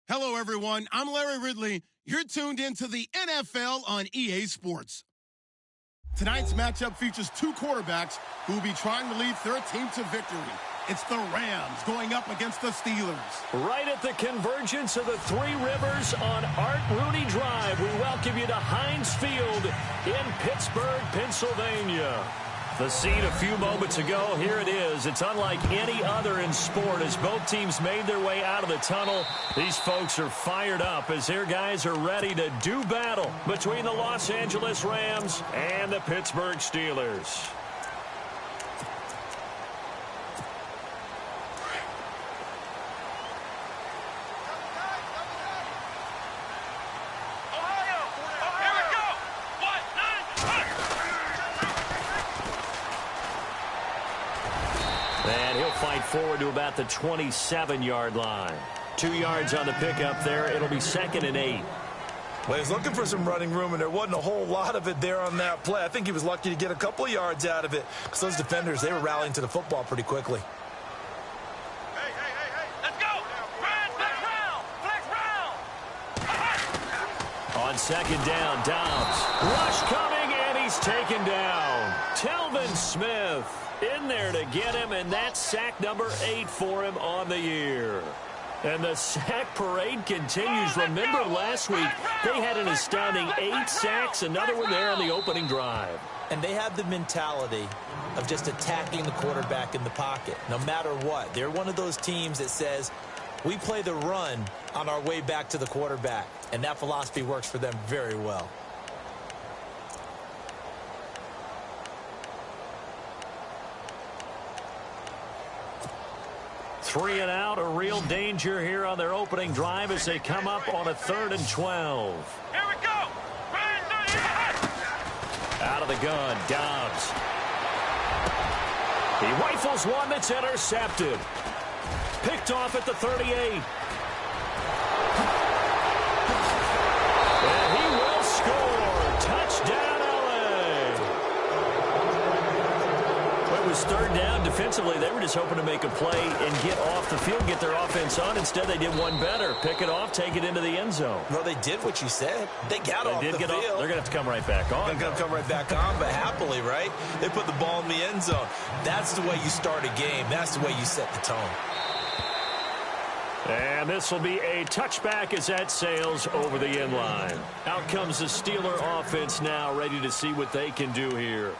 Hello, everyone. I'm Larry Ridley. You're tuned into the NFL on EA Sports. Tonight's matchup features two quarterbacks who will be trying to lead their team to victory. It's the Rams going up against the Steelers. Right at the convergence of the Three Rivers on Art Rooney Drive, we welcome you to Heinz Field in Pittsburgh, Pennsylvania. The scene a few moments ago, here it is. It's unlike any other in sport as both teams made their way out of the tunnel. These folks are fired up as their guys are ready to do battle between the Los Angeles Rams and the Pittsburgh Steelers. And he'll fight forward to about the 27-yard line. 2 yards on the pickup there. It'll be 2nd and 8. Well, he's looking for some running room, and there wasn't a whole lot of it there on that play. I think he was lucky to get a couple of yards out of it because those defenders, they were rallying to the football pretty quickly. Hey, let's go! Flex round! On 2nd down, Dobbs. Rush coming, and he's taken down. Telvin Smith in there to get him, and that's sack number 8 for him on the year. And the sack parade continues. Remember last week, they had an astounding 8 sacks, another one there on the opening drive. And they have the mentality of just attacking the quarterback in the pocket, no matter what. They're one of those teams that says, we play the run on our way back to the quarterback, and that philosophy works for them very well. 3 and out, a real danger here on their opening drive as they come up on a 3rd and 12. Here we go! Out of the gun, Dobbs. He rifles one that's intercepted. Picked off at the 38. And he will score. Touchdown, LA. It was 3rd down. Defensively, they were just hoping to make a play and get off the field, get their offense on. Instead, they did one better. Pick it off, take it into the end zone. Well, they did what you said. They got off the field. They're going to have to come right back on. They're going to come right back on, but happily, right? They put the ball in the end zone. That's the way you start a game. That's the way you set the tone. And this will be a touchback as that sails over the end line. Out comes the Steeler offense now, ready to see what they can do here.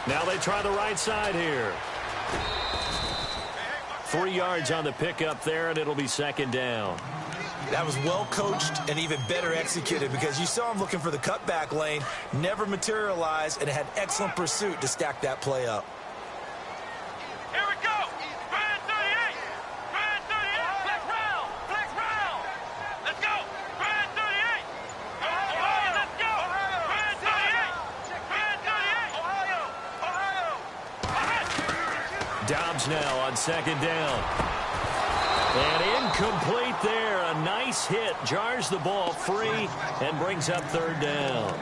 Now they try the right side here. 3 yards on the pickup there, and it'll be 2nd down. That was well coached and even better executed because you saw him looking for the cutback lane, never materialized, and had excellent pursuit to stack that play up. Here we go! Brand 38! Brand 38! Flex round! Let's go! Brand 38! Ohio, let's go! Brand 38! Brand 38! Ohio! Dobbs now on 2nd down. And incomplete there. A nice hit. Jars the ball free and brings up 3rd down.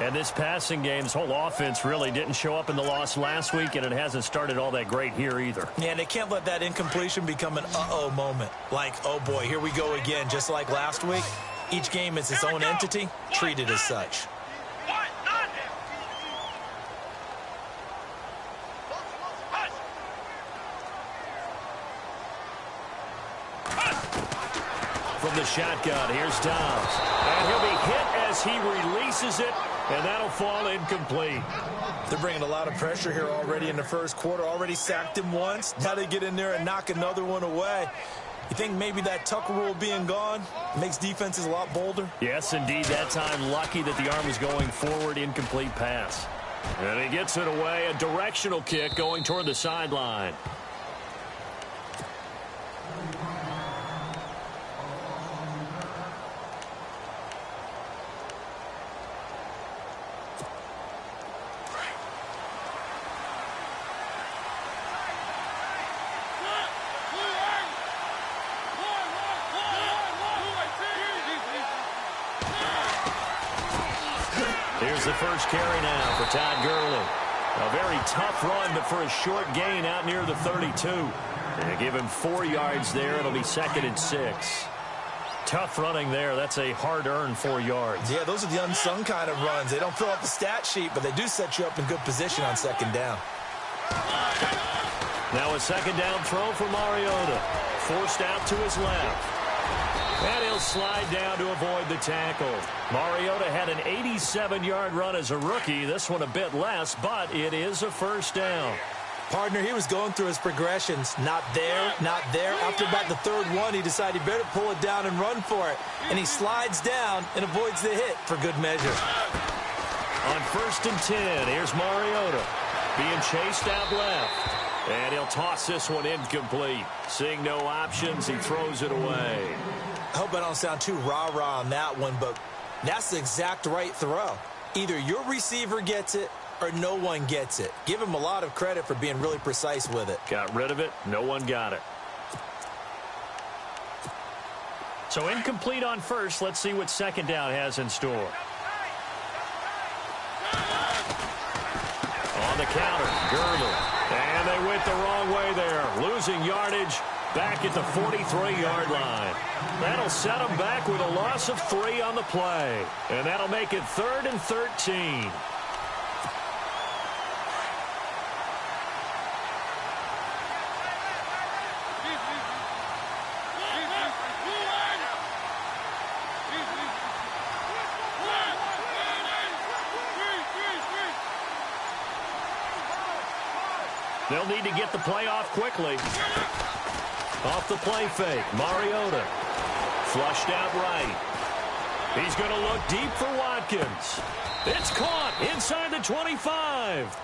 And this passing game, this whole offense really didn't show up in the loss last week, and it hasn't started all that great here either. Yeah, and they can't let that incompletion become an uh-oh moment. Like, oh boy, here we go again, just like last week. Each game is its own entity, treated as such. From the shotgun, here's Dobbs. And he'll be hit as he releases it, and that'll fall incomplete. They're bringing a lot of pressure here already in the first quarter. Already sacked him once. Now they get in there and knock another one away. You think maybe that Tucker rule being gone makes defenses a lot bolder? Yes, indeed. That time, lucky that the arm was going forward, incomplete pass. And he gets it away, a directional kick going toward the sideline. Here's the first carry now for Todd Gurley. A very tough run, but for a short gain out near the 32. And give him 4 yards there. It'll be 2nd and 6. Tough running there. That's a hard-earned 4 yards. Yeah, those are the unsung kind of runs. They don't fill out the stat sheet, but they do set you up in good position on 2nd down. Now a 2nd down throw for Mariota. Forced out to his left. And he'll slide down to avoid the tackle. Mariota had an 87-yard run as a rookie. This one a bit less, but it is a 1st down. Partner, he was going through his progressions. Not there, not there. After about the 3rd one, he decided he better pull it down and run for it. And he slides down and avoids the hit for good measure. On 1st and 10, here's Mariota being chased out left. And he'll toss this one incomplete. Seeing no options, he throws it away. I hope I don't sound too rah-rah on that one, but that's the exact right throw. Either your receiver gets it or no one gets it. Give him a lot of credit for being really precise with it. Got rid of it. No one got it. So incomplete on 1st. Let's see what 2nd down has in store. On the counter, Gurley. And they went the wrong way there. Losing yardage back at the 43-yard line. That'll set them back with a loss of 3 on the play. And that'll make it 3rd and 13. They'll need to get the play off quickly. Off the play fake, Mariota. Flushed out right. He's going to look deep for Watkins. It's caught inside the 25.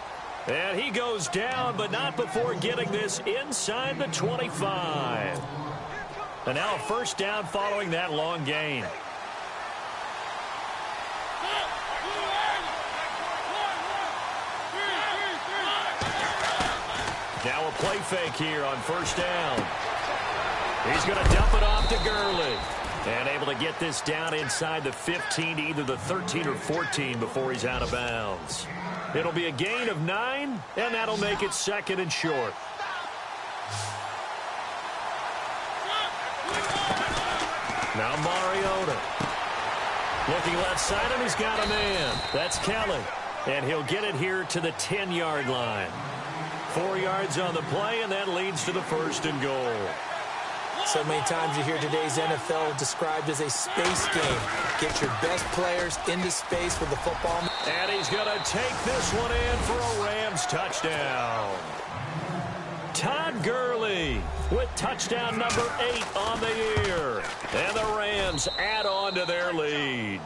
And he goes down, but not before getting this inside the 25. And now a 1st down following that long gain. Now a play fake here on 1st down. He's going to dump it off to Gurley. And able to get this down inside the 15 to either the 13 or 14 before he's out of bounds. It'll be a gain of 9, and that'll make it 2nd and short. Now Mariota. Looking left side, and he's got a man. That's Kelly. And he'll get it here to the 10-yard line. 4 yards on the play, and that leads to the 1st and goal. So many times you hear today's NFL described as a space game. Get your best players into space with the football. And he's going to take this one in for a Rams touchdown. Todd Gurley with touchdown number 8 on the year. And the Rams add on to their lead.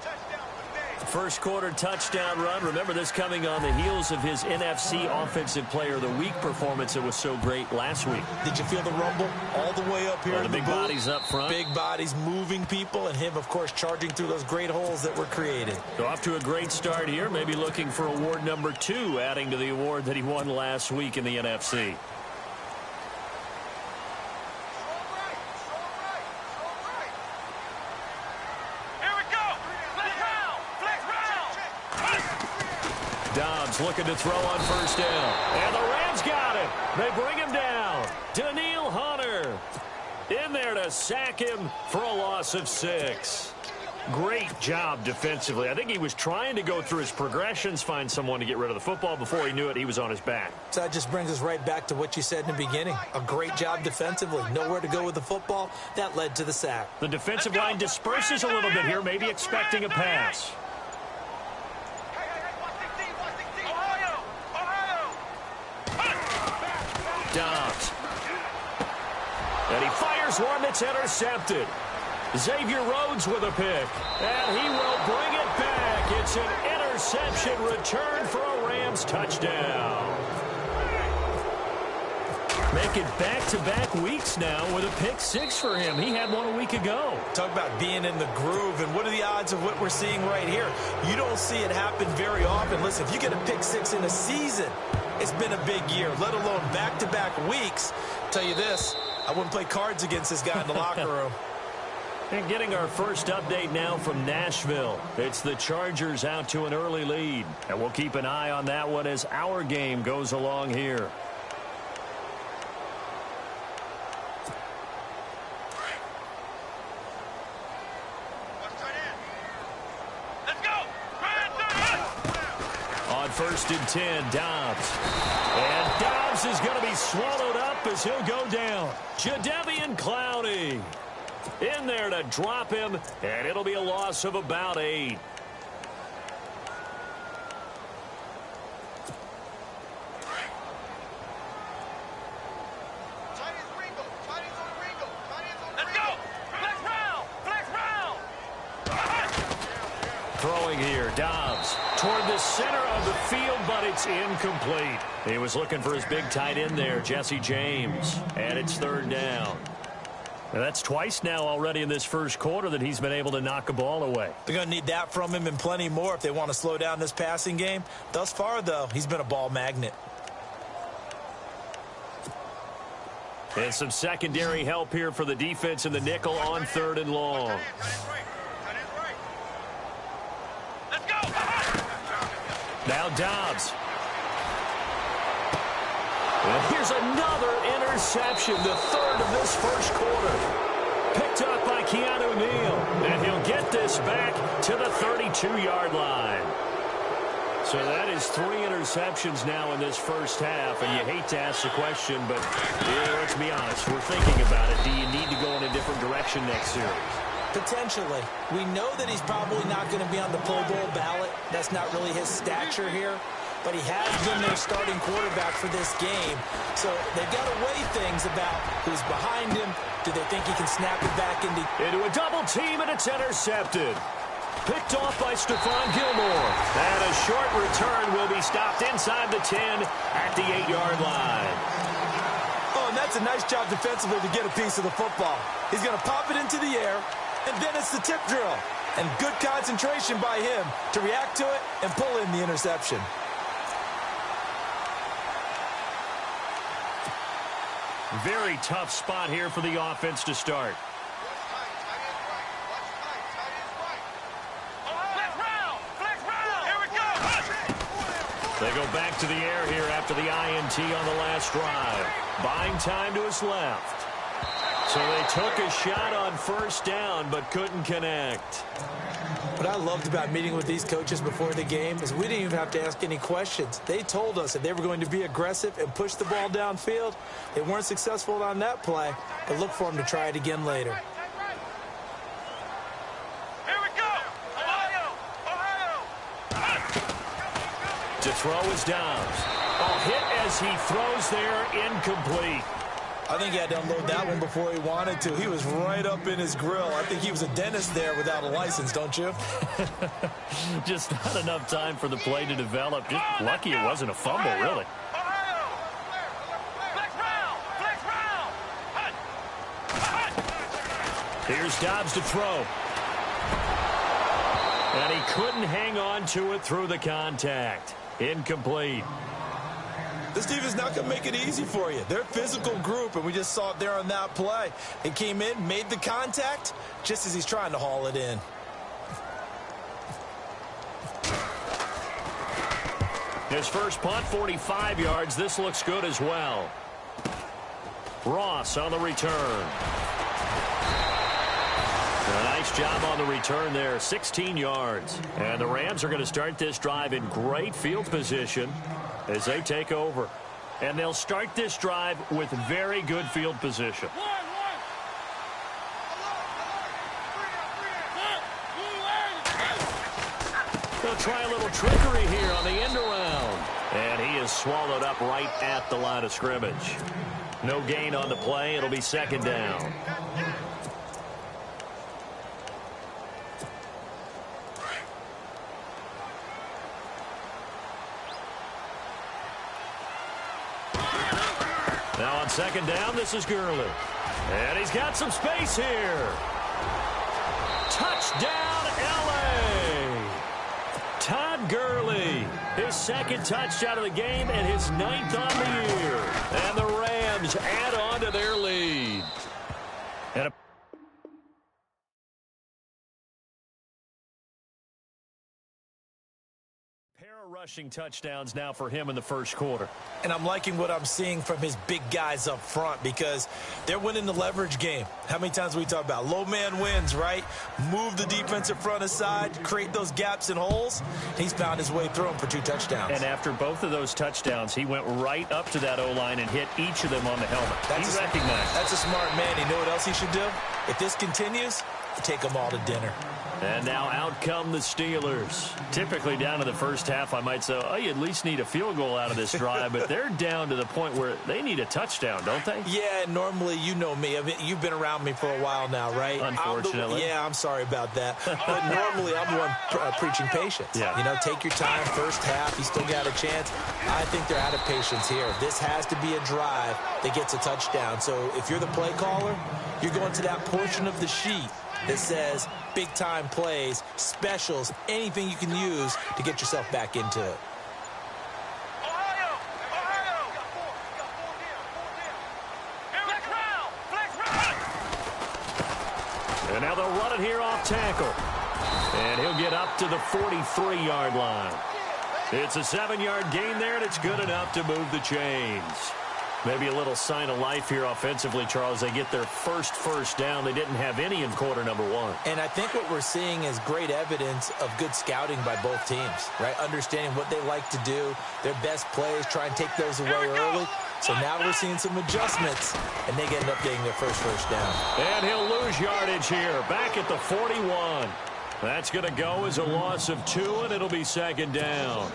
1st quarter touchdown run. Remember this coming on the heels of his NFC Offensive Player of the Week performance that was so great last week. Did you feel the rumble all the way up here? The big bodies up front. Big bodies moving people, and him, of course, charging through those great holes that were created. So off to a great start here. Maybe looking for award number 2, adding to the award that he won last week in the NFC. Dobbs looking to throw on 1st down. And the Rams got it. They bring him down. Danielle Hunter in there to sack him for a loss of 6. Great job defensively. I think he was trying to go through his progressions, find someone to get rid of the football. Before he knew it, he was on his back. So that just brings us right back to what you said in the beginning. A great job defensively. Nowhere to go with the football. That led to the sack. The defensive line disperses a little bit here, maybe expecting a pass. Dobbs. And he fires one that's intercepted. Xavier Rhodes with a pick. And he will bring it back. It's an interception return for a Rams touchdown. Make it back-to-back weeks now with a pick 6 for him. He had one a week ago. Talk about being in the groove, and what are the odds of what we're seeing right here? You don't see it happen very often. Listen, if you get a pick 6 in a season, it's been a big year, let alone back-to-back weeks. Tell you this, I wouldn't play cards against this guy in the locker room. And getting our first update now from Nashville. It's the Chargers out to an early lead. And we'll keep an eye on that one as our game goes along here. Let's go. On 1st and 10, Dobbs. And Dobbs is going to be swallowed up as he'll go down. Jadeveon Clowney in there to drop him, and it'll be a loss of about 8. Let's go. Flex round. Flex round. Throwing here, Dobbs toward the center of the field, but it's incomplete. He was looking for his big tight end there, Jesse James, and it's 3rd down. And that's twice now already in this first quarter that he's been able to knock a ball away. They're going to need that from him and plenty more if they want to slow down this passing game. Thus far, though, he's been a ball magnet. And some secondary help here for the defense in the nickel on 3rd and long. Let's go. Now Dobbs. And here's another interception, the 3rd of this first quarter. Picked up by Keanu Neal. And he'll get this back to the 32-yard line. So that is 3 interceptions now in this first half. And you hate to ask the question, but let's be honest. We're thinking about it. Do you need to go in a different direction next series? Potentially. We know that he's probably not going to be on the Pro Bowl ballot. That's not really his stature here. But he has been their starting quarterback for this game. So they've got to weigh things about who's behind him. Do they think he can snap it back into a double team, and it's intercepted. Picked off by Stephon Gilmore. And a short return will be stopped inside the 10 at the 8-yard line. Oh, and that's a nice job defensively to get a piece of the football. He's going to pop it into the air, and then it's the tip drill. And good concentration by him to react to it and pull in the interception. Very tough spot here for the offense to start. Flex round. Flex round. Here we go. They go back to the air here after the INT on the last drive. Buying time to his left. So they took a shot on 1st down, but couldn't connect. What I loved about meeting with these coaches before the game is we didn't even have to ask any questions. They told us that they were going to be aggressive and push the ball downfield. They weren't successful on that play, but look for them to try it again later. Here we go. Ohio. Ohio. To throw is Dobbs. A hit as he throws there, incomplete. I think he had to unload that one before he wanted to. He was right up in his grill. I think he was a dentist there without a license, don't you? Just not enough time for the play to develop. Just lucky it wasn't a fumble, really. Ohio. Flex round. Flex round. Here's Dobbs to throw. And he couldn't hang on to it through the contact. Incomplete. This defense not going to make it easy for you. They're a physical group, and we just saw it there on that play. He came in, made the contact, just as he's trying to haul it in. His first punt, 45 yards. This looks good as well. Ross on the return. A nice job on the return there, 16 yards. And the Rams are going to start this drive in great field position as they take over. And they'll start this drive with very good field position. They'll try a little trickery here on the end around. And he is swallowed up right at the line of scrimmage. No gain on the play. It'll be 2nd down. Now on 2nd down, this is Gurley. And he's got some space here. Touchdown, L.A. Todd Gurley, his 2nd touchdown of the game and his 9th on the year. And the Rams add on to their lead. And a rushing touchdowns now for him in the first quarter. And I'm liking what I'm seeing from his big guys up front because they're winning the leverage game. How many times we talk about low man wins, right? Move the defensive front aside, create those gaps and holes. He's found his way through them for 2 touchdowns. And after both of those touchdowns, he went right up to that O-line and hit each of them on the helmet. He recognized. That's a smart man. You know what else he should do? If this continues, take them all to dinner. And now out come the Steelers. Typically down to the first half, I might say, oh, you at least need a field goal out of this drive. But they're down to the point where they need a touchdown, don't they? Yeah, normally, you know me. I mean, you've been around me for a while now, right? Unfortunately. I'm sorry about that. But normally, I'm the one preaching patience. Yeah. You know, take your time, first half. You still got a chance. I think they're out of patience here. This has to be a drive that gets a touchdown. So if you're the play caller, you're going to that portion of the sheet that says big-time plays, specials, anything you can use to get yourself back into it. And now they'll run it here off tackle. And he'll get up to the 43-yard line. It's a 7-yard gain there, and it's good enough to move the chains. Maybe a little sign of life here offensively, Charles. They get their first down. They didn't have any in quarter number 1. And I think what we're seeing is great evidence of good scouting by both teams, right? Understanding what they like to do, their best plays, try and take those away early. So now we're seeing some adjustments, and they end up getting their first down. And he'll lose yardage here, back at the 41. That's going to go as a loss of 2, and it'll be 2nd down.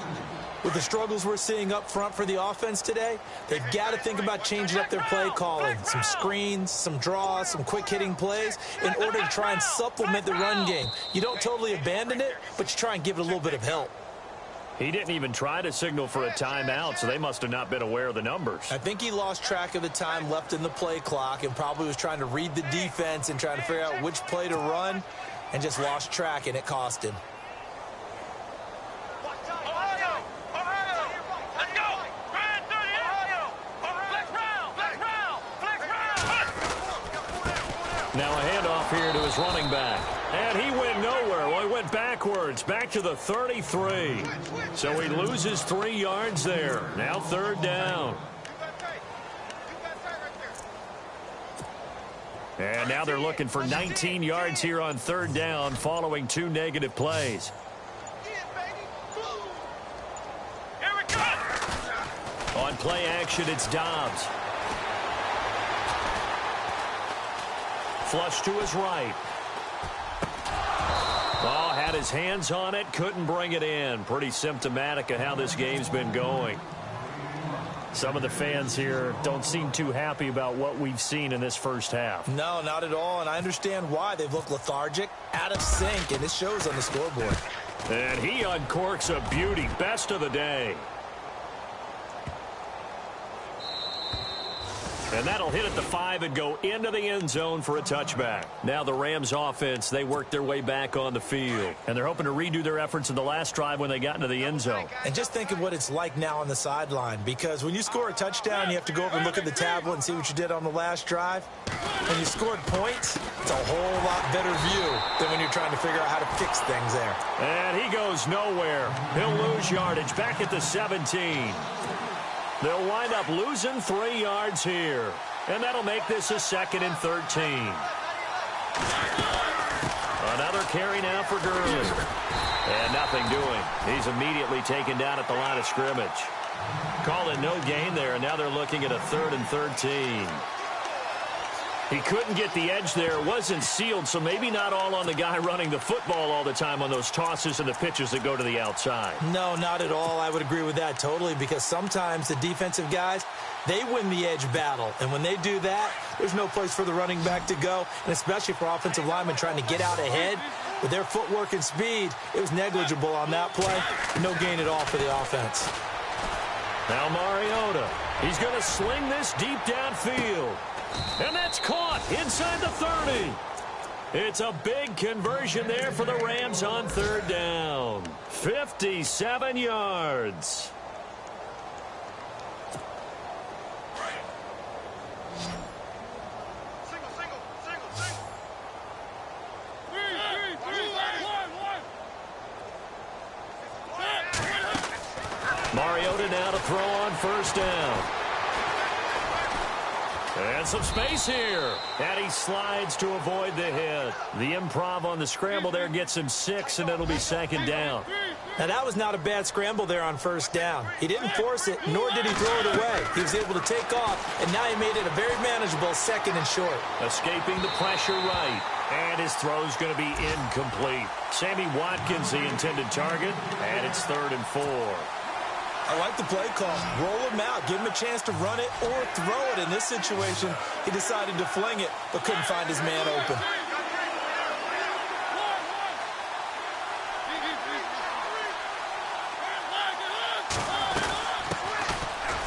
With the struggles we're seeing up front for the offense today, they've got to think about changing up their play calling. Some screens, some draws, some quick-hitting plays in order to try and supplement the run game. You don't totally abandon it, but you try and give it a little bit of help. He didn't even try to signal for a timeout, so they must have not been aware of the numbers. I think he lost track of the time left in the play clock and probably was trying to read the defense and trying to figure out which play to run and just lost track, and it cost him. Now a handoff here to his running back. And he went nowhere. Well, he went backwards, back to the 33. So he loses 3 yards there. Now 3rd down. And now they're looking for 19 yards here on 3rd down following 2 negative plays. On play action, it's Dobbs. Flush to his right. Oh, had his hands on it, couldn't bring it in. Pretty symptomatic of how this game's been going. Some of the fans here don't seem too happy about what we've seen in this first half. No, not at all, and I understand why. They've looked lethargic, out of sync, and it shows on the scoreboard. And he uncorks a beauty, best of the day. And that'll hit at the 5 and go into the end zone for a touchback. Now the Rams offense, they work their way back on the field. And they're hoping to redo their efforts in the last drive when they got into the end zone. And just think of what it's like now on the sideline. Because when you score a touchdown, you have to go over and look at the tablet and see what you did on the last drive. When you scored points, it's a whole lot better view than when you're trying to figure out how to fix things there. And he goes nowhere. He'll lose yardage back at the 17. They'll wind up losing 3 yards here. And that'll make this a 2nd and 13. Another carry now for Gurley. And nothing doing. He's immediately taken down at the line of scrimmage. Call it no gain there, and now they're looking at a 3rd and 13. He couldn't get the edge there. It wasn't sealed, so maybe not all on the guy running the football all the time on those tosses and the pitches that go to the outside. No, not at all. I would agree with that totally because sometimes the defensive guys, they win the edge battle. And when they do that, there's no place for the running back to go, and especially for offensive linemen trying to get out ahead. With their footwork and speed, it was negligible on that play. No gain at all for the offense. Now Mariota. He's going to sling this deep downfield. And that's caught inside the 30. It's a big conversion there for the Rams on 3rd down. 57 yards. Mariota now to throw on first down. And some space here. And he slides to avoid the hit. The improv on the scramble there gets him 6, and it'll be second down. Now, that was not a bad scramble there on first down. He didn't force it, nor did he throw it away. He was able to take off, and now he made it a very manageable 2nd and short. Escaping the pressure right. And his throw's going to be incomplete. Sammy Watkins, the intended target, and it's 3rd and 4. I like the play call. Roll him out. Give him a chance to run it or throw it. In this situation, he decided to fling it, but couldn't find his man open.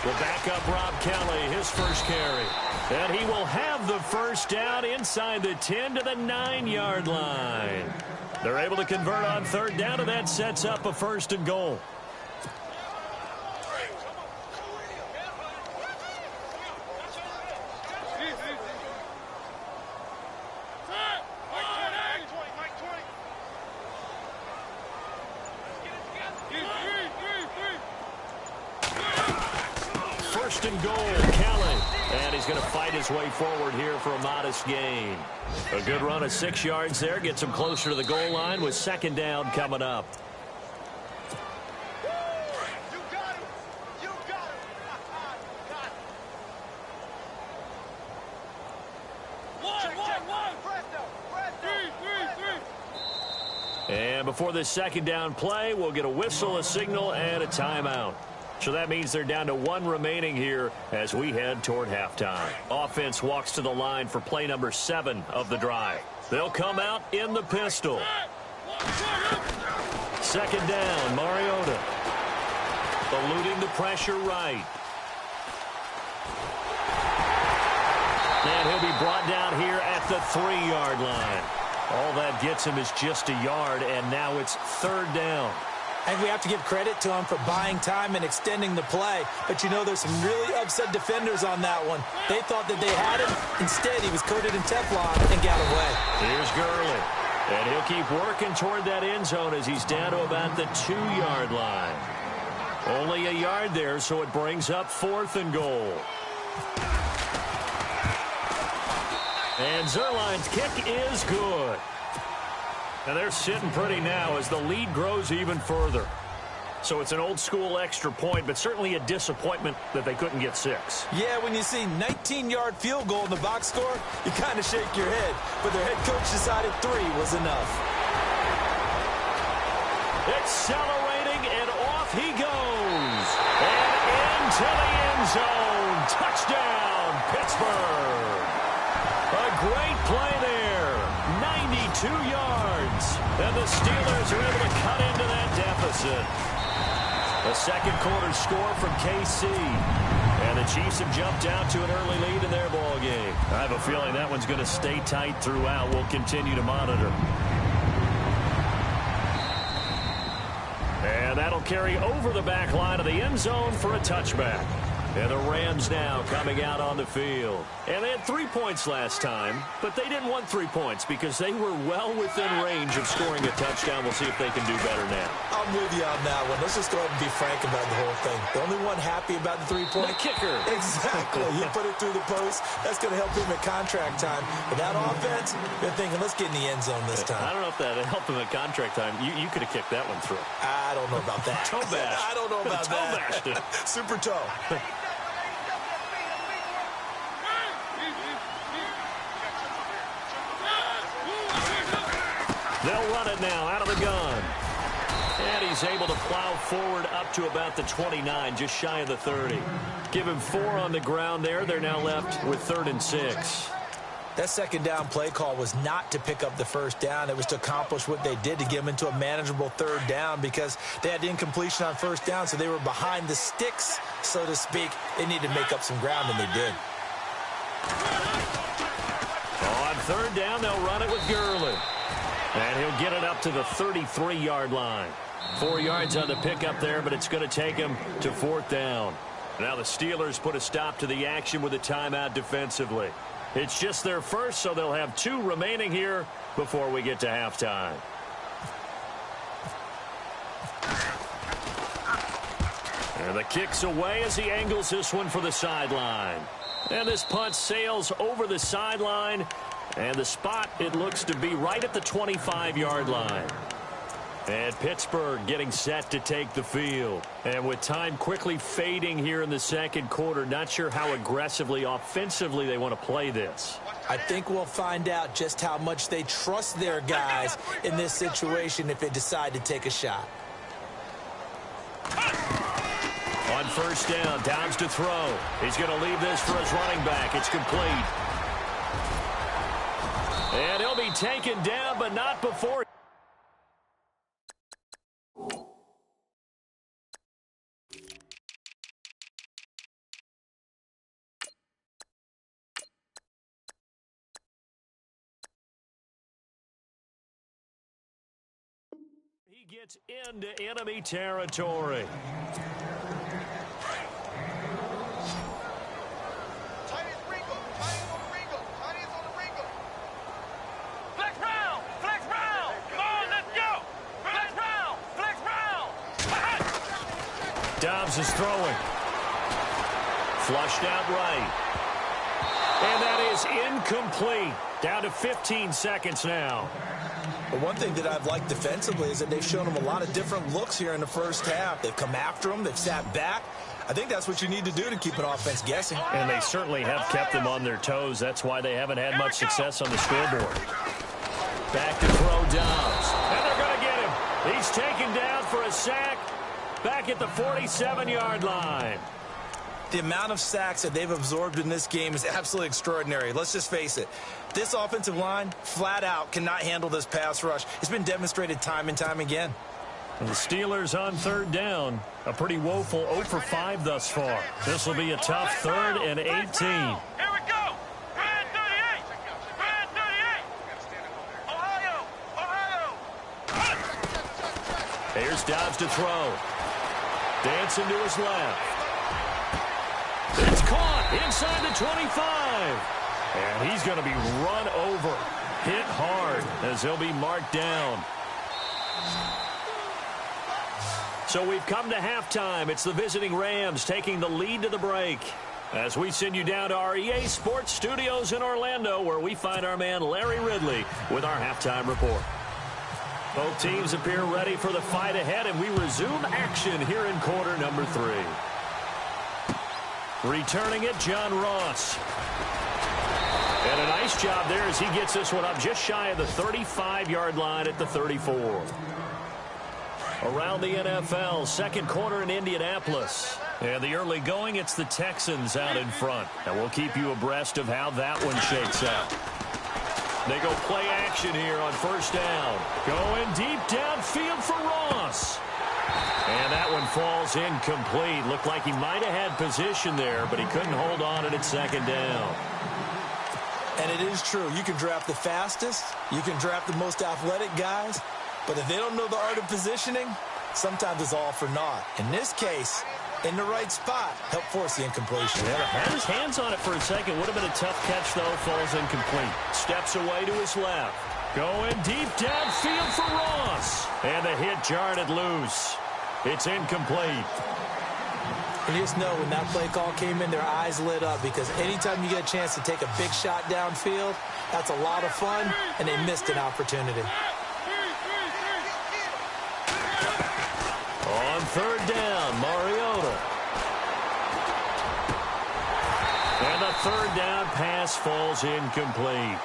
We'll back up Rob Kelly, his first carry. And he will have the first down inside the 10 to the 9-yard line. They're able to convert on 3rd down, and that sets up a 1st and goal. And goal, Kelly. And he's going to fight his way forward here for a modest gain. A good run of 6 yards there. Gets him closer to the goal line with 2nd down coming up. And before this 2nd down play, we'll get a whistle, a signal, and a timeout. So that means they're down to 1 remaining here as we head toward halftime. Offense walks to the line for play number 7 of the drive. They'll come out in the pistol. 2nd down, Mariota. Eluding the pressure right. And he'll be brought down here at the 3-yard line. All that gets him is just a yard, and now it's 3rd down. And we have to give credit to him for buying time and extending the play. But, you know, there's some really upset defenders on that one. They thought that they had him. Instead, he was coated in Teflon and got away. Here's Gurley. And he'll keep working toward that end zone as he's down to about the 2-yard line. Only a yard there, so it brings up 4th and goal. And Zerline's kick is good. And they're sitting pretty now as the lead grows even further. So it's an old-school extra point, but certainly a disappointment that they couldn't get 6. Yeah, when you see 19-yard field goal in the box score, you kind of shake your head. But their head coach decided 3 was enough. Accelerating, and off he goes. And into the end zone. Touchdown, Pittsburgh. A great play there. 92 yards. And the Steelers are able to cut into that deficit. A 2nd quarter score from KC. And the Chiefs have jumped out to an early lead in their ball game. I have a feeling that one's going to stay tight throughout. We'll continue to monitor. And that'll carry over the back line of the end zone for a touchback. And the Rams now coming out on the field. And they had 3 points last time, but they didn't want 3 points because they were well within range of scoring a touchdown. We'll see if they can do better now. I'm with you on that one. Let's just go ahead and be frank about the whole thing. The only one happy about the 3-point? The kicker. Exactly. He put it through the post. That's going to help him at contract time. But that offense, they're thinking, let's get in the end zone this time. I don't know if that helped him at contract time. You could have kicked that one through. I don't know about that. Toe bash. I don't know about toe bashed it. Super toe. They'll run it now out of the gun. And he's able to plow forward up to about the 29, just shy of the 30. Give him 4 on the ground there. They're now left with 3rd and 6. That 2nd down play call was not to pick up the 1st down. It was to accomplish what they did to get them into a manageable 3rd down because they had incompletion on 1st down, so they were behind the sticks, so to speak. They needed to make up some ground, and they did. On 3rd down, they'll run it with Gurley. And he'll get it up to the 33-yard line. 4 yards on the pickup there, but it's going to take him to 4th down. Now the Steelers put a stop to the action with a timeout defensively. It's just their first, so they'll have 2 remaining here before we get to halftime. And the kick's away as he angles this one for the sideline. And this punt sails over the sideline. And the spot, it looks to be right at the 25-yard line. And Pittsburgh getting set to take the field. And with time quickly fading here in the second quarter, not sure how aggressively, offensively they want to play this. I think we'll find out just how much they trust their guys in this situation if they decide to take a shot. On first down, Downs to throw. He's going to leave this for his running back. It's complete. And he'll be taken down, but not before. He gets into enemy territory. Dobbs is throwing. Flushed out right. And that is incomplete. Down to 15 seconds now. But one thing that I've liked defensively is that they've shown them a lot of different looks here in the first half. They've come after them. They've sat back. I think that's what you need to do to keep an offense guessing. And they certainly have kept them on their toes. That's why they haven't had much success on the scoreboard. Back to throw Dobbs. And they're going to get him. He's taken down for a sack. Back at the 47-yard line. The amount of sacks that they've absorbed in this game is absolutely extraordinary. Let's just face it. This offensive line, flat out, cannot handle this pass rush. It's been demonstrated time and time again. And the Steelers on third down. A pretty woeful 0 for 5 thus far. This will be a tough 3rd and 18. Here we go. Grand 38. Grand 38. Ohio. Here's Dobbs to throw. Dancing to his left. It's caught inside the 25. And he's going to be run over. Hit hard as he'll be marked down. So we've come to halftime. It's the visiting Rams taking the lead to the break. As we send you down to our EA Sports Studios in Orlando, where we find our man Larry Ridley with our halftime report. Both teams appear ready for the fight ahead, and we resume action here in quarter number 3. Returning it, John Ross. And a nice job there as he gets this one up just shy of the 35-yard line at the 34. Around the NFL, second quarter in Indianapolis. And the early going, it's the Texans out in front. And we'll keep you abreast of how that one shakes out. They go play action here on first down. Going deep downfield for Ross. And that one falls incomplete. Looked like he might have had position there, but he couldn't hold on at second down. And it is true. You can draft the fastest. You can draft the most athletic guys. But if they don't know the art of positioning, sometimes it's all for naught. In this case, in the right spot, help force the incompletion. Yeah, had his hands on it for a second. Would have been a tough catch, though. Falls incomplete. Steps away to his left. Going deep downfield for Ross. And the hit jarred it loose. It's incomplete. You just know when that play call came in, their eyes lit up, because anytime you get a chance to take a big shot downfield, that's a lot of fun, and they missed an opportunity. On third down, Mariota. And the third down pass falls incomplete.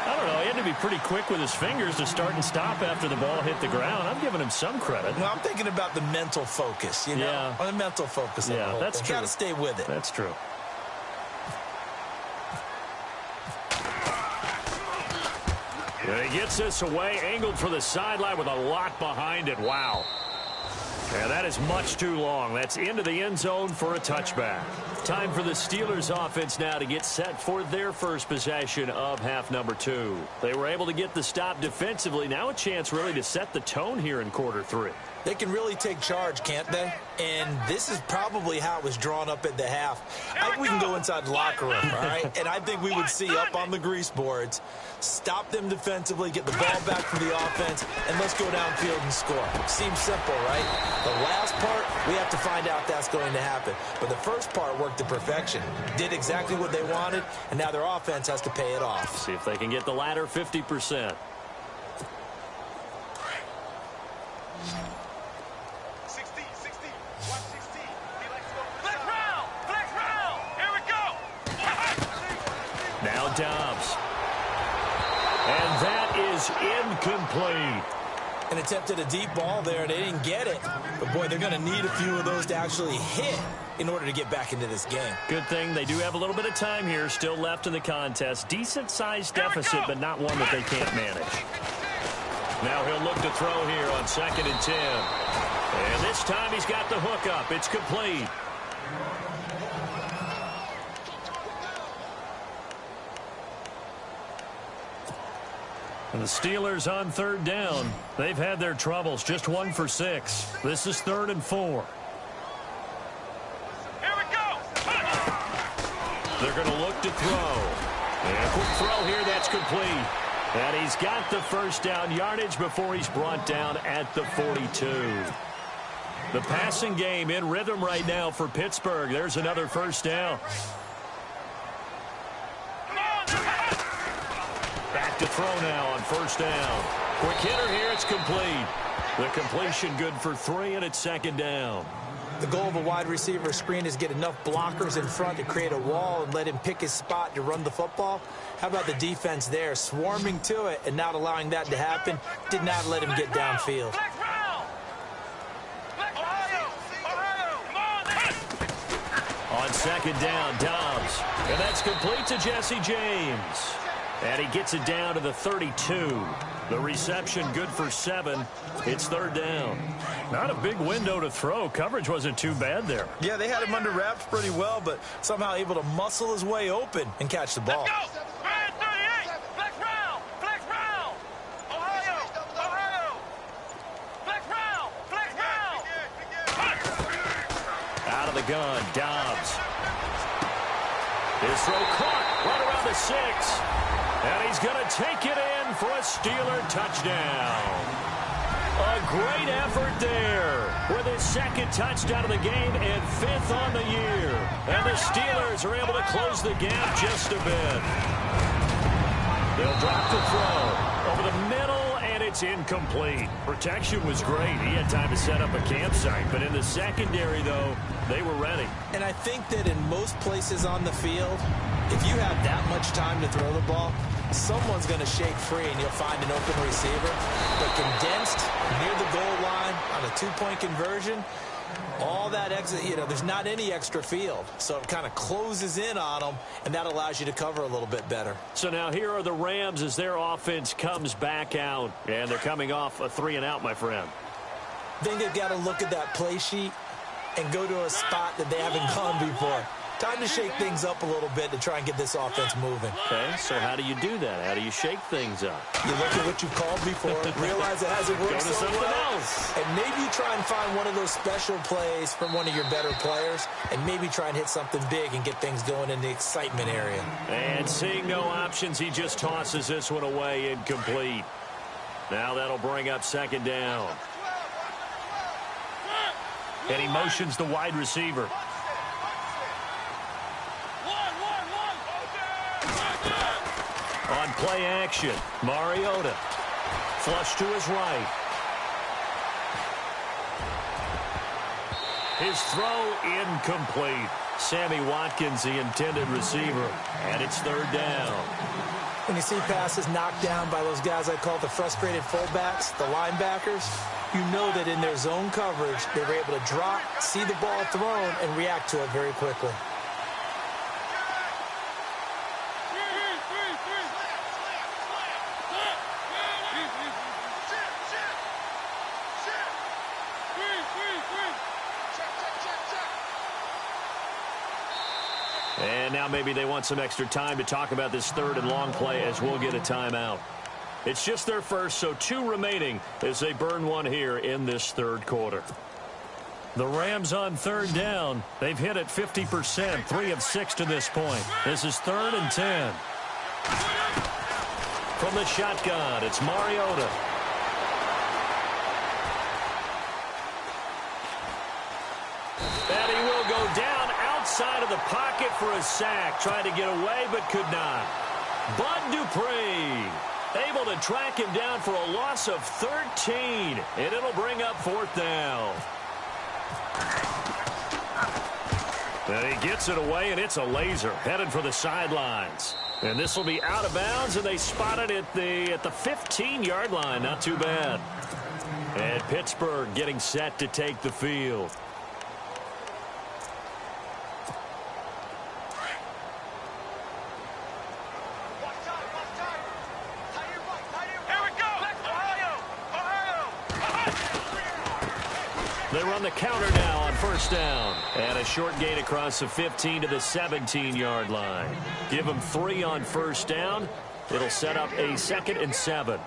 I don't know. He had to be pretty quick with his fingers to start and stop after the ball hit the ground. I'm giving him some credit. Well, I'm thinking about the mental focus, you know? Yeah. On the mental focus. Yeah, that's true. Got to stay with it. That's true. And he gets this away, angled for the sideline with a lot behind it. Wow. And that is much too long. That's into the end zone for a touchback. Time for the Steelers offense now to get set for their first possession of half number 2. They were able to get the stop defensively. Now a chance really to set the tone here in quarter 3. They can really take charge, can't they? And this is probably how it was drawn up at the half. I think we can go inside the locker room, all right? And I think we would see up on the grease boards, stop them defensively, get the ball back for the offense, and let's go downfield and score. Seems simple, right? The last part, we have to find out that's going to happen. But the first part worked to perfection. Did exactly what they wanted, and now their offense has to pay it off. See if they can get the latter 50%. 16. Watch 16. He likes to go for the flex round. Flex round. Here we go. Now Dobbs. And that is incomplete. An attempt at a deep ball there. They didn't get it. But, boy, they're going to need a few of those to actually hit in order to get back into this game. Good thing they do have a little bit of time here still left in the contest. Decent-sized deficit, but not one that they can't manage. Now he'll look to throw here on 2nd and 10. And this time he's got the hook up. It's complete. And the Steelers on 3rd down. They've had their troubles. Just 1 for 6. This is 3rd and 4. Here we go. They're going to look to throw. And quick throw here. That's complete. And he's got the first down yardage before he's brought down at the 42. The passing game in rhythm right now for Pittsburgh. There's another first down. Back to throw now on 1st down. Quick hitter here. It's complete. The completion good for 3, and it's 2nd down. The goal of a wide receiver screen is get enough blockers in front to create a wall and let him pick his spot to run the football. How about the defense there, swarming to it and not allowing that to happen? Did not let him get downfield. Flex round. Ohio. Come on. On 2nd down, Dobbs. And that's complete to Jesse James. And he gets it down to the 32. The reception good for 7. It's 3rd down. Not a big window to throw. Coverage wasn't too bad there. Yeah, they had him under wraps pretty well, but somehow able to muscle his way open and catch the ball. Let's go. Man 38. Flex round. Flex round. Ohio. Flex round. Flex round. Out of the gun, Dobbs. His throw caught right around the 6. And he's going to take it in for a Steeler touchdown. A great effort there with his 2nd touchdown of the game and 5th on the year. And the Steelers are able to close the gap just a bit. They'll drop the throw over the middle, and it's incomplete. Protection was great. He had time to set up a campsite, but in the secondary, though, they were ready. And I think that in most places on the field, if you have that much time to throw the ball, someone's going to shake free and you'll find an open receiver. But condensed near the goal line on a 2-point conversion, all that exit, there's not any extra field. So it kind of closes in on them, and that allows you to cover a little bit better. So now here are the Rams as their offense comes back out. And they're coming off a 3-and-out, my friend. I think they've got to look at that play sheet and go to a spot that they haven't gone before. Time to shake things up a little bit to try and get this offense moving. Okay, so how do you do that? How do you shake things up? You look at what you called before, realize it hasn't worked so well, and maybe you try and find one of those special plays from one of your better players, and maybe try and hit something big and get things going in the excitement area. And seeing no options, he just tosses this one away incomplete. Now that'll bring up 2nd down. And he motions the wide receiver. On play action, Mariota. Flush to his right. His throw incomplete. Sammy Watkins, the intended receiver. And it's 3rd down. When you see passes knocked down by those guys I call the frustrated fullbacks, the linebackers, you know that in their zone coverage, they were able to drop, see the ball thrown, and react to it very quickly. And now maybe they want some extra time to talk about this 3rd and long play as we'll get a timeout. It's just their first, so 2 remaining as they burn one here in this 3rd quarter. The Rams on third down. They've hit it 50%, 3 of 6 to this point. This is 3rd and 10. From the shotgun, it's Mariota. And he will go down outside of the pocket for a sack. Tried to get away, but could not. Bud Dupree able to track him down for a loss of 13. And it'll bring up 4th down. And he gets it away, and it's a laser headed for the sidelines. And this will be out of bounds, and they spot it at the 15-yard line. Not too bad. And Pittsburgh getting set to take the field. They run the counter now on 1st down. And a short gain across the 15 to the 17-yard line. Give him 3 on 1st down. It'll set up a 2nd and 7.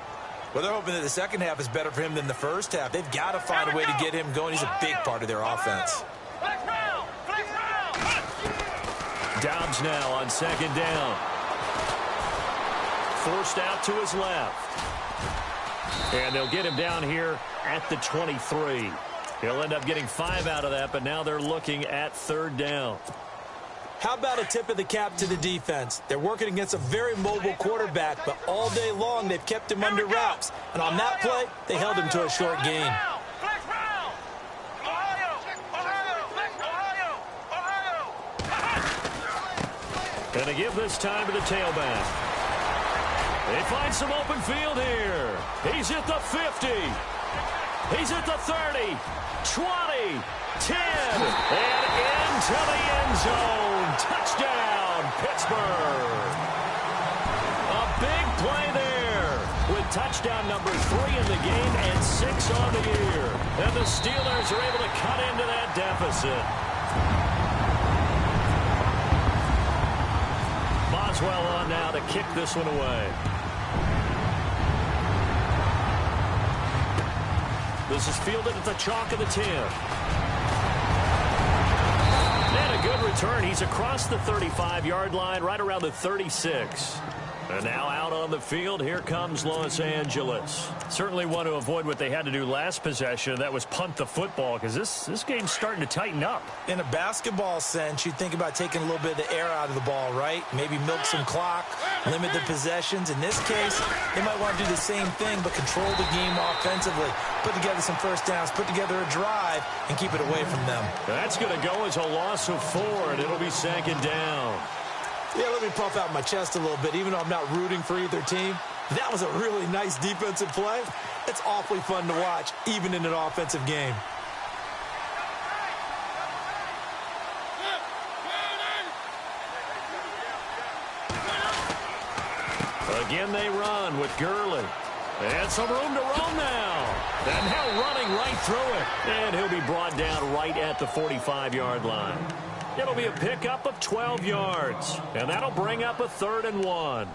Well, they're hoping that the second half is better for him than the first half. They've got to find a way to get him going. He's a big part of their offense. Dobbs now on 2nd down. Forced out to his left. And they'll get him down here at the 23. He'll end up getting 5 out of that, but now they're looking at 3rd down. How about a tip of the cap to the defense? They're working against a very mobile quarterback, but all day long they've kept him under wraps. And on that play, they held him to a short gain. And to give this time to the tailback. They find some open field here. He's at the 50. He's at the 30. 20, 10, and into the end zone. Touchdown, Pittsburgh. A big play there with touchdown number 3 in the game and 6 on the year. And the Steelers are able to cut into that deficit. Boswell on now to kick this one away. This is fielded at the chalk of the 10. And a good return. He's across the 35-yard line, right around the 36. And now out on the field, here comes Los Angeles. Certainly want to avoid what they had to do last possession. That was punt the football, because this game's starting to tighten up. In a basketball sense, you think about taking a little bit of the air out of the ball, right? Maybe milk some clock, limit the possessions. In this case, they might want to do the same thing, but control the game offensively. Put together some first downs, put together a drive, and keep it away from them. That's going to go as a loss of 4, and it'll be 2nd down. Yeah, let me puff out my chest a little bit, even though I'm not rooting for either team. That was a really nice defensive play. It's awfully fun to watch, even in an offensive game. Again, they run with Gurley. And some room to roam now. And now running right through it. And he'll be brought down right at the 45-yard line. It'll be a pickup of 12 yards. And that'll bring up a 3rd and 1.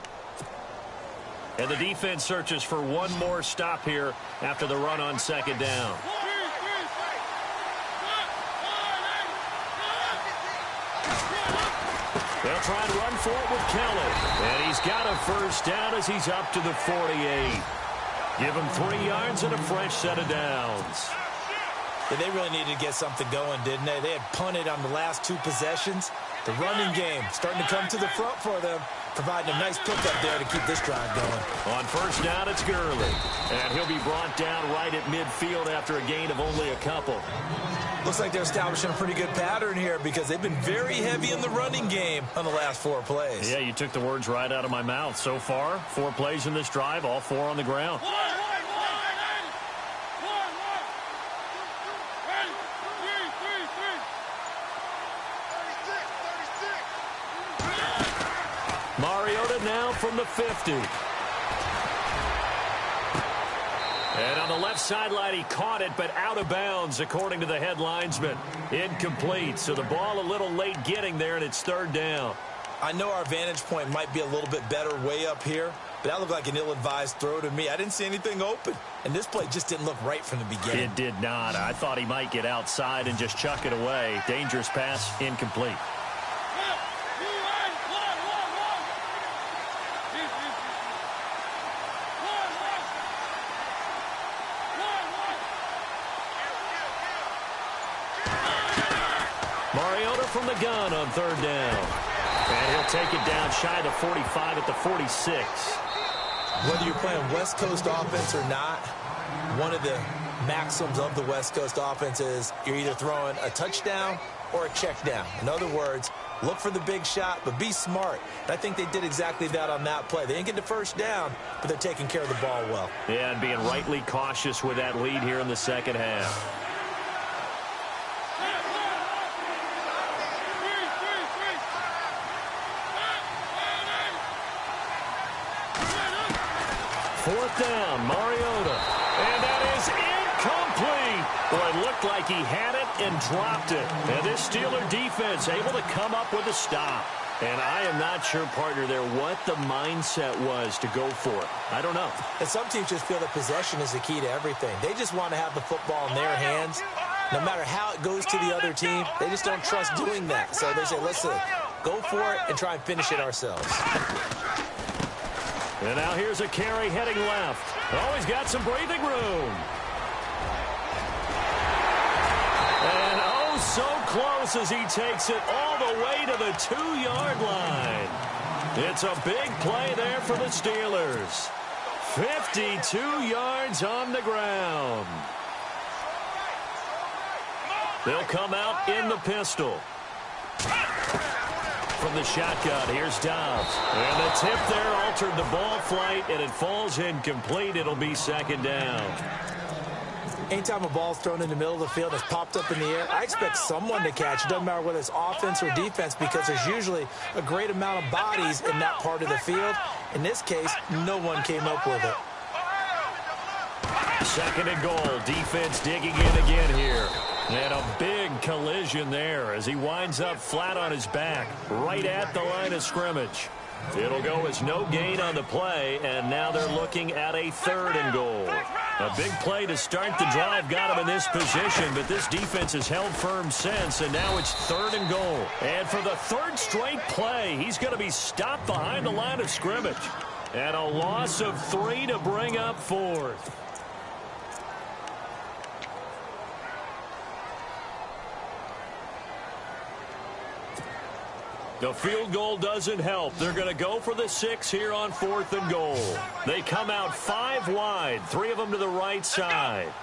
And the defense searches for one more stop here after the run on 2nd down. They'll try and run for it with Kelly. And he's got a 1st down as he's up to the 48. Give him 3 yards and a fresh set of downs. Yeah, they really needed to get something going, didn't they? They had punted on the last 2 possessions. The running game starting to come to the front for them, providing a nice pickup there to keep this drive going. On 1st down, it's Gurley. And he'll be brought down right at midfield after a gain of only a couple. Looks like they're establishing a pretty good pattern here because they've been very heavy in the running game on the last 4 plays. Yeah, you took the words right out of my mouth. So far, 4 plays in this drive, all 4 on the ground. Mariota now from the 50. And on the left sideline, he caught it, but out of bounds, according to the head linesman. Incomplete, so the ball a little late getting there, and it's 3rd down. I know our vantage point might be a little bit better way up here, but that looked like an ill-advised throw to me. I didn't see anything open, and this play just didn't look right from the beginning. It did not. I thought he might get outside and just chuck it away. Dangerous pass, incomplete. Mariota from the gun on third down. And he'll take it down shy of the 45 at the 46. Whether you're playing West Coast offense or not, one of the maxims of the West Coast offense is you're either throwing a touchdown or a check down. In other words, look for the big shot, but be smart. And I think they did exactly that on that play. They didn't get the first down, but they're taking care of the ball well. Yeah, and being rightly cautious with that lead here in the second half. Fourth down, Mariota. And that is incomplete. Well, it looked like he had it and dropped it. And this Steeler defense able to come up with a stop. And I am not sure, partner, there what the mindset was to go for it. I don't know. And some teams just feel that possession is the key to everything. They just want to have the football in their hands. No matter how it goes to the other team, they just don't trust doing that. So they say, listen, go for it and try and finish it ourselves. And now here's a carry heading left. Oh, he's got some breathing room. And oh, so close as he takes it all the way to the 2-yard line. It's a big play there for the Steelers. 52 yards on the ground. They'll come out in the pistol. From the shotgun, here's Dobbs. And the tip there altered the ball flight, and it falls incomplete. It'll be second down. Anytime a ball's thrown in the middle of the field, it's popped up in the air, I expect someone to catch. It doesn't matter whether it's offense or defense, because there's usually a great amount of bodies in that part of the field. In this case, no one came up with it. Second and goal. Defense digging in again here. And a big collision there as he winds up flat on his back right at the line of scrimmage. It'll go as no gain on the play, and now they're looking at a third and goal. A big play to start the drive got him in this position, but this defense has held firm since, and now it's third and goal. And for the third straight play, he's going to be stopped behind the line of scrimmage. And a loss of 3 to bring up fourth. The field goal doesn't help. They're going to go for the 6 here on fourth and goal. They come out 5 wide, 3 of them to the right side.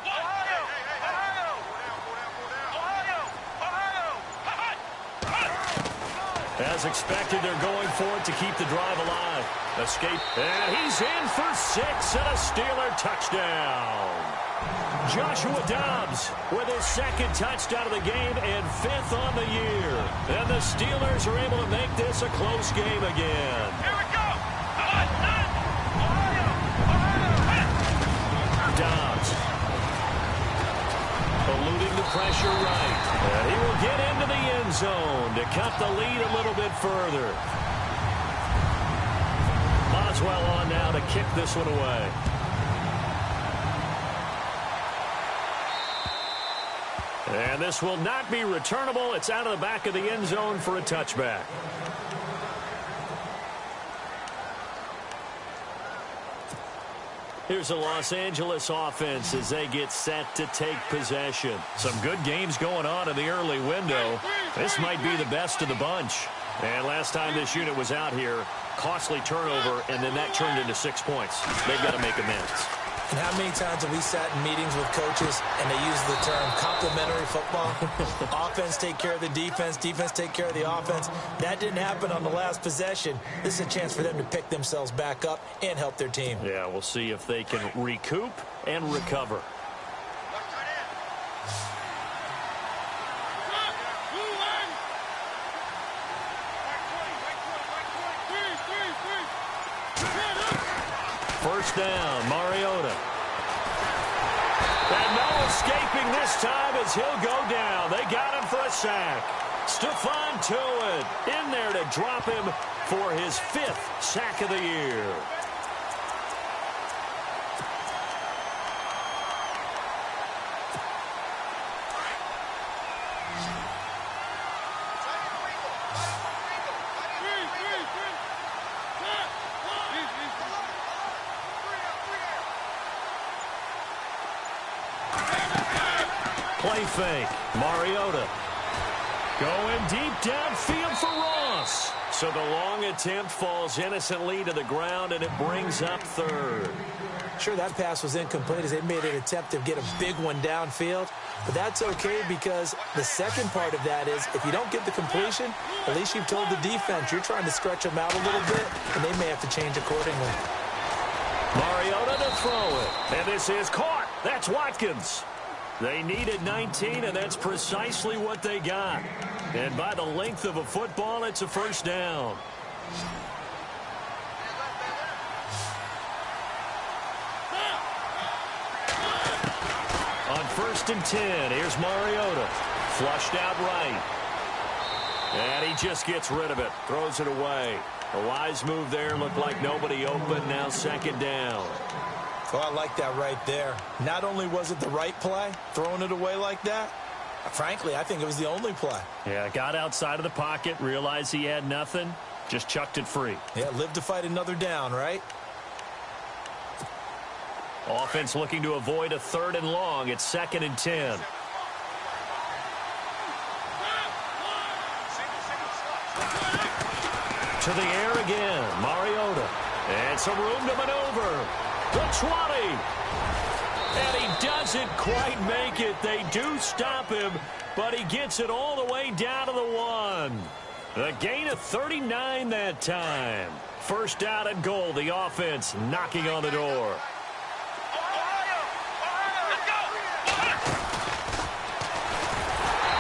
As expected, they're going for it to keep the drive alive. Escape, and he's in for 6 and a Steeler touchdown. Joshua Dobbs with his second touchdown of the game and 5th on the year. And the Steelers are able to make this a close game again. Here we go. Dobbs eluding the pressure right. And he will get into the end zone to cut the lead a little bit further. Boswell on now to kick this one away. And this will not be returnable. It's out of the back of the end zone for a touchback. Here's the Los Angeles offense as they get set to take possession. Some good games going on in the early window. This might be the best of the bunch. And last time this unit was out here, costly turnover, and then that turned into 6 points. They've got to make amends. And how many times have we sat in meetings with coaches and they use the term complementary football? Offense take care of the defense, defense take care of the offense. That didn't happen on the last possession. This is a chance for them to pick themselves back up and help their team. Yeah, we'll see if they can recoup and recover. First down, Mariota. And no escaping this time as he'll go down. They got him for a sack. Stephon Tuitt in there to drop him for his 5th sack of the year. Play fake. Mariota going deep downfield for Ross. So the long attempt falls innocently to the ground, and it brings up third. Sure, that pass was incomplete as they made an attempt to get a big one downfield. But that's okay because the second part of that is if you don't get the completion, at least you've told the defense you're trying to stretch them out a little bit, and they may have to change accordingly. Mariota to throw it. And this is caught. That's Watkins. They needed 19, and that's precisely what they got. And by the length of a football, it's a first down. On 1st and 10, here's Mariota. Flushed out right. And he just gets rid of it. Throws it away. A wise move there. Looked like nobody open. Now 2nd down. Oh, I like that right there. Not only was it the right play, throwing it away like that, frankly, I think it was the only play. Yeah, got outside of the pocket, realized he had nothing, just chucked it free. Yeah, live to fight another down, right? Offense looking to avoid a 3rd and long. It's 2nd and 10. To the air again, Mariota. And some room to maneuver. The 20. And he doesn't quite make it. They do stop him, but he gets it all the way down to the 1. A gain of 39 that time. 1st down and goal. The offense knocking on the door.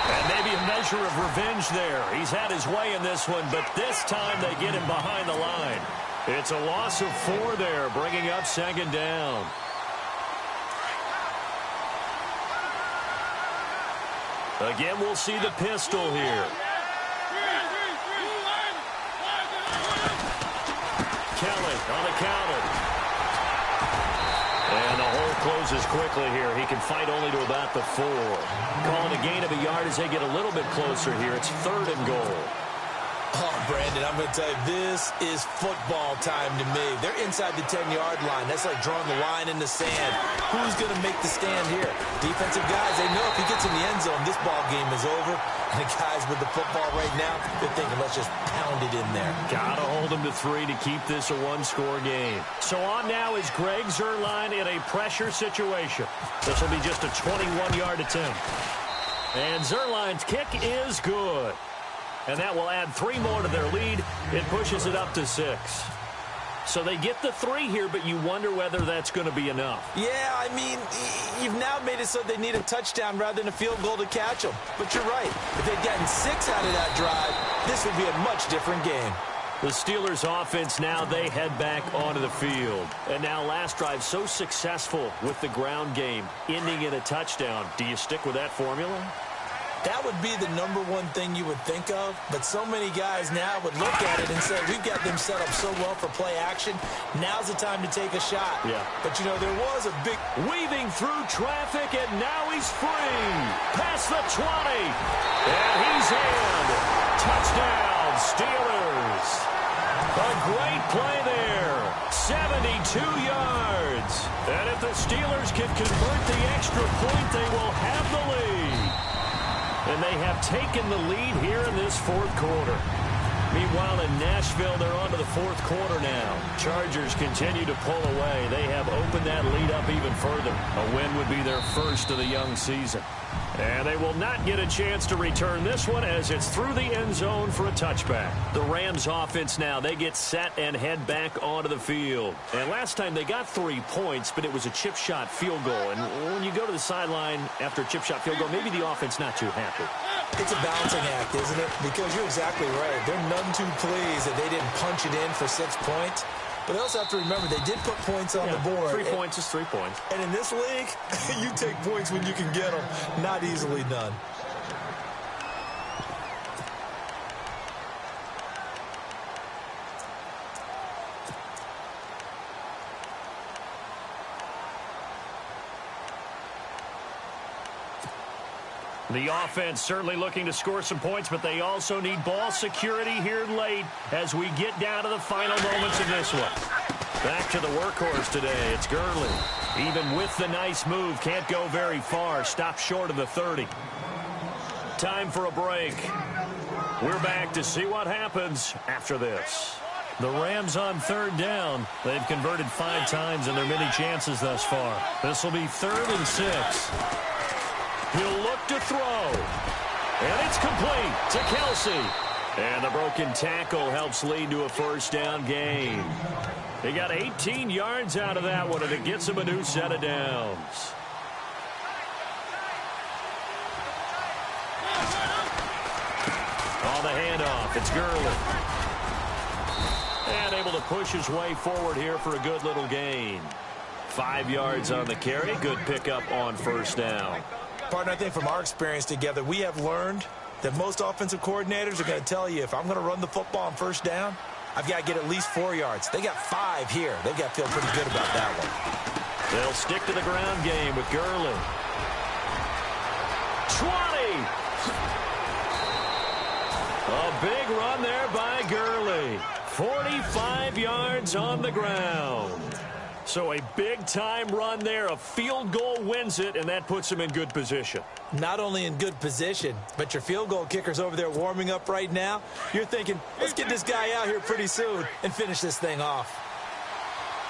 And maybe a measure of revenge there. He's had his way in this one, but this time they get him behind the line. It's a loss of 4 there, bringing up 2nd down. Again, we'll see the pistol here. Kelly on the counter. And the hole closes quickly here. He can fight only to about the 4. Calling a gain of a yard as they get a little bit closer here. It's 3rd and goal. Oh, Brandon, I'm going to tell you, this is football time to me. They're inside the 10-yard line. That's like drawing the line in the sand. Who's going to make the stand here? Defensive guys, they know if he gets in the end zone, this ball game is over. And the guys with the football right now, they're thinking, let's just pound it in there. Got to hold him to 3 to keep this a 1-score game. So on now is Greg Zuerlein in a pressure situation. This will be just a 21-yard attempt. And Zuerlein's kick is good. And that will add 3 more to their lead. It pushes it up to 6. So they get the 3 here, but you wonder whether that's going to be enough. Yeah, I mean, you've now made it so they need a touchdown rather than a field goal to catch them. But you're right. If they'd gotten 6 out of that drive, this would be a much different game. The Steelers offense now, they head back onto the field. And now last drive so successful with the ground game, ending in a touchdown. Do you stick with that formula? That would be the number one thing you would think of, but so many guys now would look at it and say, we've got them set up so well for play action, now's the time to take a shot. Yeah. But, you know, there was a big... Weaving through traffic, and now he's free. Past the 20. And he's in. Touchdown, Steelers. A great play there. 72 yards. And if the Steelers can convert the extra point, they will have the lead. And they have taken the lead here in this 4th quarter. Meanwhile, in Nashville, they're on to the 4th quarter now. Chargers continue to pull away. They have opened that lead up even further. A win would be their first of the young season. And they will not get a chance to return this one as it's through the end zone for a touchback. The Rams offense now, they get set and head back onto the field. And last time they got 3 points, but it was a chip shot field goal. And when you go to the sideline after a chip shot field goal, maybe the offense not too happy. It's a balancing act, isn't it? Because you're exactly right. They're none too pleased that they didn't punch it in for 6 points. But they also have to remember they did put points on the board. 3 points is 3 points. And in this league, you take points when you can get them. Not easily done. The offense certainly looking to score some points, but they also need ball security here late as we get down to the final moments of this one. Back to the workhorse today. It's Gurley. Even with the nice move, can't go very far. Stops short of the 30. Time for a break. We're back to see what happens after this. The Rams on third down. They've converted 5 times in their many chances thus far. This will be 3rd and 6. He'll look to throw. And it's complete to Kelsey. And the broken tackle helps lead to a first down gain. He got 18 yards out of that one, and it gets him a new set of downs. On the handoff, it's Gurley. And able to push his way forward here for a good little gain. 5 yards on the carry. Good pickup on first down. Partner, I think from our experience together, we have learned that most offensive coordinators are going to tell you, if I'm going to run the football on first down, I've got to get at least 4 yards. They got 5 here. They've got to feel pretty good about that one. They'll stick to the ground game with Gurley. 20. A big run there by Gurley. 45 yards on the ground. So a big-time run there. A field goal wins it, and that puts him in good position. Not only in good position, but your field goal kicker's over there warming up right now. You're thinking, let's get this guy out here pretty soon and finish this thing off.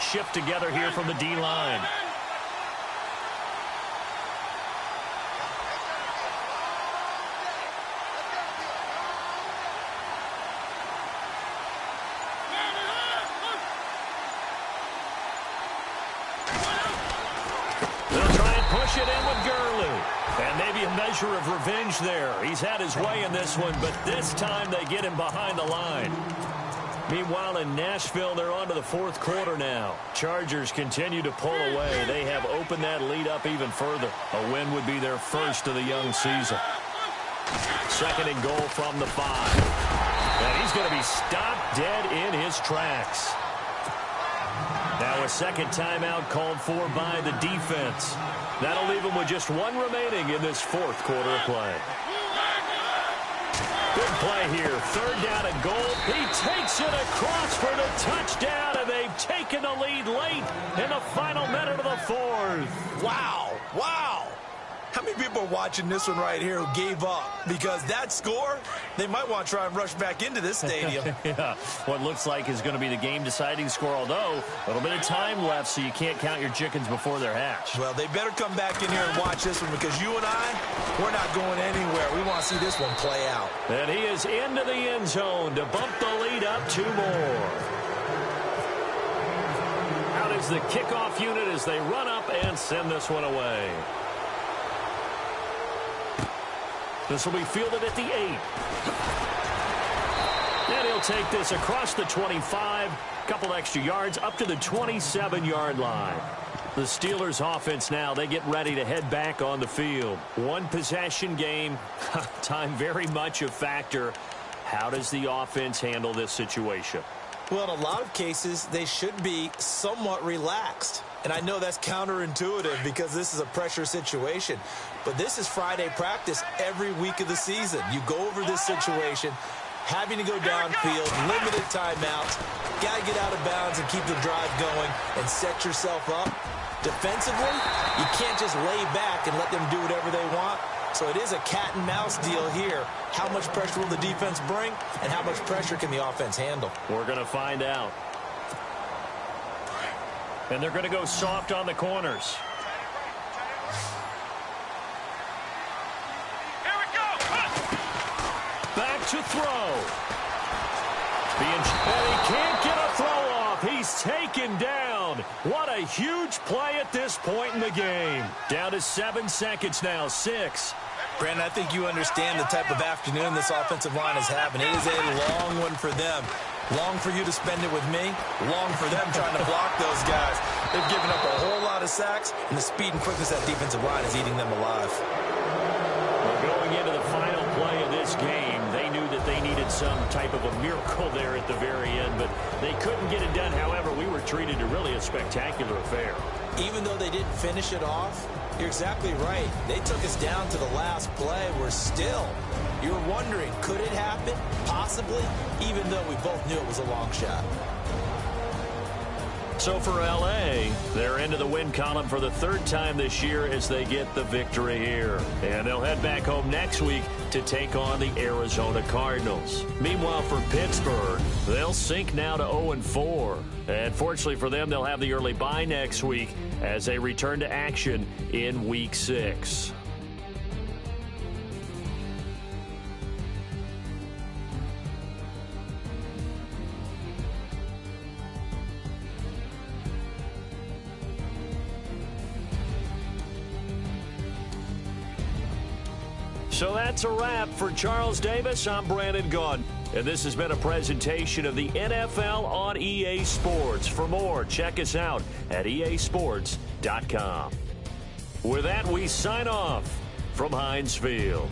Shift together here from the D-line. Push it in with Gurley. And maybe a measure of revenge there. He's had his way in this one, but this time they get him behind the line. Meanwhile, in Nashville, they're on to the 4th quarter now. Chargers continue to pull away. They have opened that lead up even further. A win would be their first of the young season. 2nd and goal from the 5. And he's going to be stopped dead in his tracks. Now a second timeout called for by the defense. That'll leave him with just 1 remaining in this 4th quarter of play. Good play here. 3rd down and goal. He takes it across for the touchdown, and they've taken the lead late in the final minute of the 4th. Wow. Wow. How many people are watching this one right here who gave up? Because that score, they might want to try and rush back into this stadium. Yeah, what looks like is going to be the game-deciding score, although a little bit of time left, so you can't count your chickens before they're hatched. Well, they better come back in here and watch this one, because you and I, we're not going anywhere. We want to see this one play out. And he is into the end zone to bump the lead up 2 more. Out is the kickoff unit as they run up and send this one away. This will be fielded at the 8. And he'll take this across the 25. Couple extra yards up to the 27-yard line. The Steelers offense now, they get ready to head back on the field. 1 possession game. Time very much a factor. How does the offense handle this situation? Well, in a lot of cases, they should be somewhat relaxed. And I know that's counterintuitive because this is a pressure situation. But this is Friday practice every week of the season. You go over this situation, having to go downfield, limited timeouts, got to get out of bounds and keep the drive going and set yourself up. Defensively, you can't just lay back and let them do whatever they want. So it is a cat and mouse deal here. How much pressure will the defense bring, and how much pressure can the offense handle? We're going to find out. And they're going to go soft on the corners. Here we go. Back to throw. And he can't get a throw off. He's taken down. What a huge play at this point in the game. Down to 7 seconds now. 6. Brandon, I think you understand the type of afternoon this offensive line is having. It is a long one for them. Long for you to spend it with me. Long for them trying to block those guys. They've given up a whole lot of sacks, and the speed and quickness of that defensive line is eating them alive. Well, going into the final play of this game, they knew that they needed some type of a miracle there at the very end, but they couldn't get it done. However, we were treated to really a spectacular affair. Even though they didn't finish it off, you're exactly right. They took us down to the last play. We're still, you're wondering, could it happen? Possibly, even though we both knew it was a long shot. So for L.A., they're into the win column for the third time this year as they get the victory here. And they'll head back home next week to take on the Arizona Cardinals. Meanwhile, for Pittsburgh, they'll sink now to 0-4. And fortunately for them, they'll have the early bye next week as they return to action in Week 6. So that's a wrap. For Charles Davis, I'm Brandon Gaudin. And this has been a presentation of the NFL on EA Sports. For more, check us out at easports.com. With that, we sign off from Heinz Field.